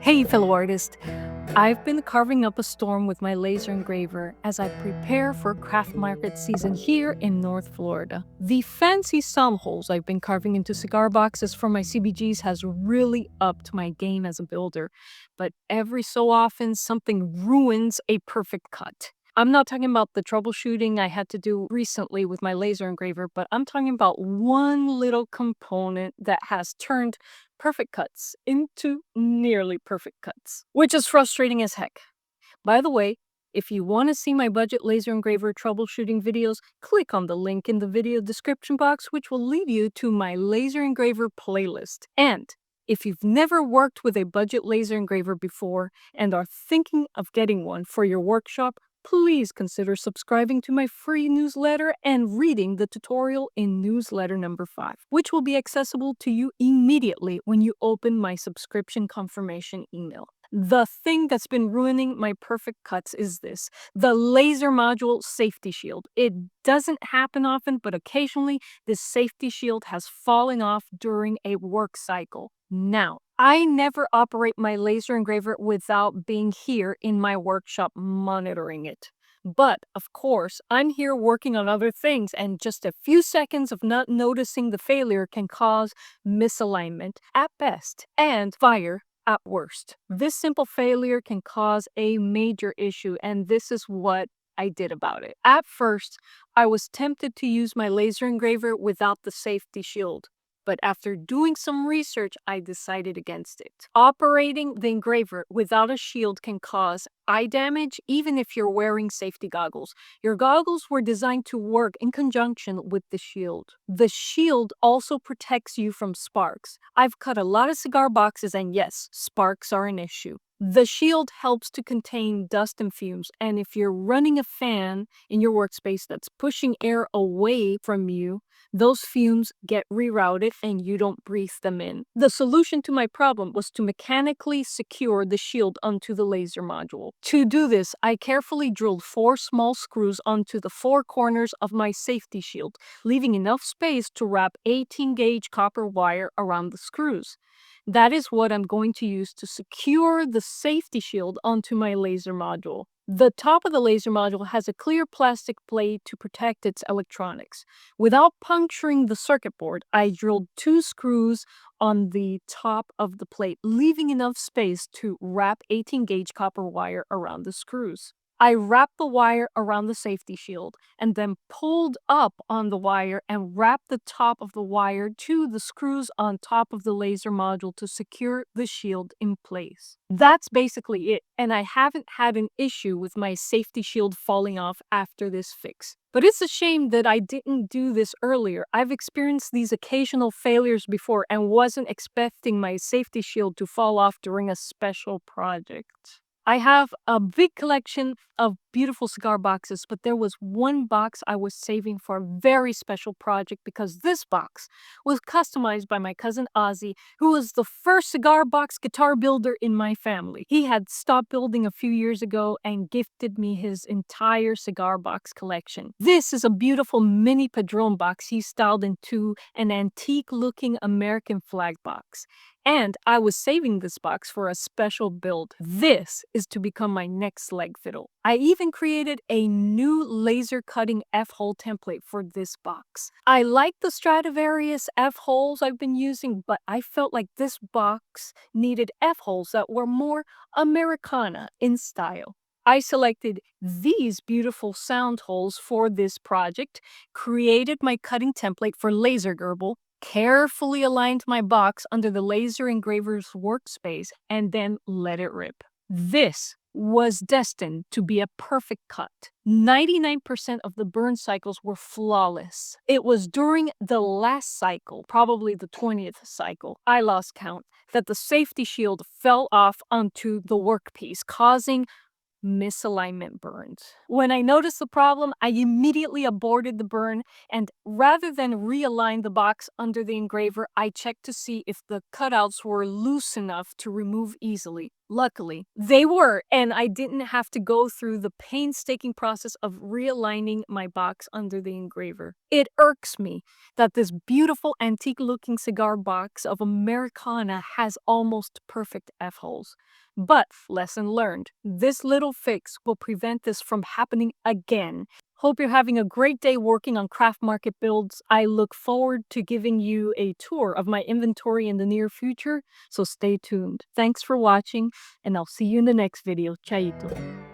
Hey, fellow artist. I've been carving up a storm with my laser engraver as I prepare for craft market season here in North Florida. The fancy sound holes I've been carving into cigar boxes for my CBGs has really upped my game as a builder, but every so often something ruins a perfect cut. I'm not talking about the troubleshooting I had to do recently with my laser engraver, but I'm talking about one little component that has turned perfect cuts into nearly perfect cuts, which is frustrating as heck. By the way, if you want to see my budget laser engraver troubleshooting videos, click on the link in the video description box, which will lead you to my laser engraver playlist. And if you've never worked with a budget laser engraver before and are thinking of getting one for your workshop, please consider subscribing to my free newsletter and reading the tutorial in newsletter number 5, which will be accessible to you immediately when you open my subscription confirmation email. The thing that's been ruining my perfect cuts is this: the laser module safety shield. It doesn't happen often, but occasionally this safety shield has fallen off during a work cycle. Now, I never operate my laser engraver without being here in my workshop monitoring it. But, of course, I'm here working on other things, and just a few seconds of not noticing the failure can cause misalignment at best and fire at worst. This simple failure can cause a major issue, and this is what I did about it. At first, I was tempted to use my laser engraver without the safety shield, but after doing some research, I decided against it. Operating the engraver without a shield can cause eye damage even if you're wearing safety goggles. Your goggles were designed to work in conjunction with the shield. The shield also protects you from sparks. I've cut a lot of cigar boxes, and yes, sparks are an issue. The shield helps to contain dust and fumes, and if you're running a fan in your workspace that's pushing air away from you, those fumes get rerouted and you don't breathe them in. The solution to my problem was to mechanically secure the shield onto the laser module. To do this, I carefully drilled 4 small screws onto the 4 corners of my safety shield, leaving enough space to wrap 18-gauge copper wire around the screws. That is what I'm going to use to secure the safety shield onto my laser module. The top of the laser module has a clear plastic plate to protect its electronics. Without puncturing the circuit board, I drilled 2 screws on the top of the plate, leaving enough space to wrap 18-gauge copper wire around the screws. I wrapped the wire around the safety shield and then pulled up on the wire and wrapped the top of the wire to the screws on top of the laser module to secure the shield in place. That's basically it, and I haven't had an issue with my safety shield falling off after this fix. But it's a shame that I didn't do this earlier. I've experienced these occasional failures before and wasn't expecting my safety shield to fall off during a special project. I have a big collection of beautiful cigar boxes, but there was one box I was saving for a very special project because this box was customized by my cousin Ozzy, who was the first cigar box guitar builder in my family. He had stopped building a few years ago and gifted me his entire cigar box collection. This is a beautiful mini Padrone box he styled into an antique-looking American flag box. And I was saving this box for a special build. This is to become my next leg fiddle. I even created a new laser cutting F-hole template for this box. I like the Stradivarius F-holes I've been using, but I felt like this box needed F-holes that were more Americana in style. I selected these beautiful sound holes for this project, created my cutting template for laser gerbil, carefully aligned my box under the laser engraver's workspace, and then let it rip. This was destined to be a perfect cut. 99% of the burn cycles were flawless. It was during the last cycle, probably the 20th cycle, I lost count, that the safety shield fell off onto the workpiece, causing misalignment burns. When I noticed the problem, I immediately aborted the burn, and rather than realign the box under the engraver, I checked to see if the cutouts were loose enough to remove easily. Luckily, they were, and I didn't have to go through the painstaking process of realigning my box under the engraver. It irks me that this beautiful antique-looking cigar box of Americana has almost perfect F-holes. But, lesson learned, this little fix will prevent this from happening again. Hope you're having a great day working on craft market builds. I look forward to giving you a tour of my inventory in the near future, so stay tuned. Thanks for watching, and I'll see you in the next video. Chaito.